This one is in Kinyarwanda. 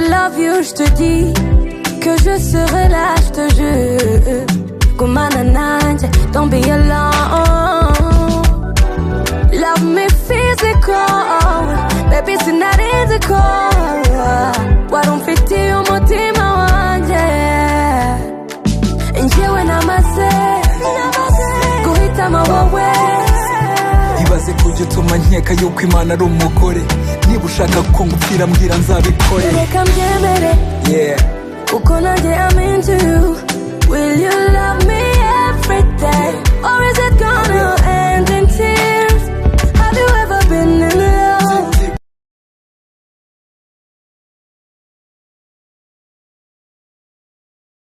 love you, je te dis que je serai là, je te jure. Gumana nanje, don't be alone. Love me physical, baby sinarinze ko warumfitiye umutima wanje. Njyewe namaze guhitamo wowe. Ibaze kujya utuma nkeka yuko Imana ari umugore. Niba ushaka ko ngupfira mbwira nzabikore. Reka mbyemere, yeah, kuko nanjye I'm into you. Will you love me every day, or is it gonna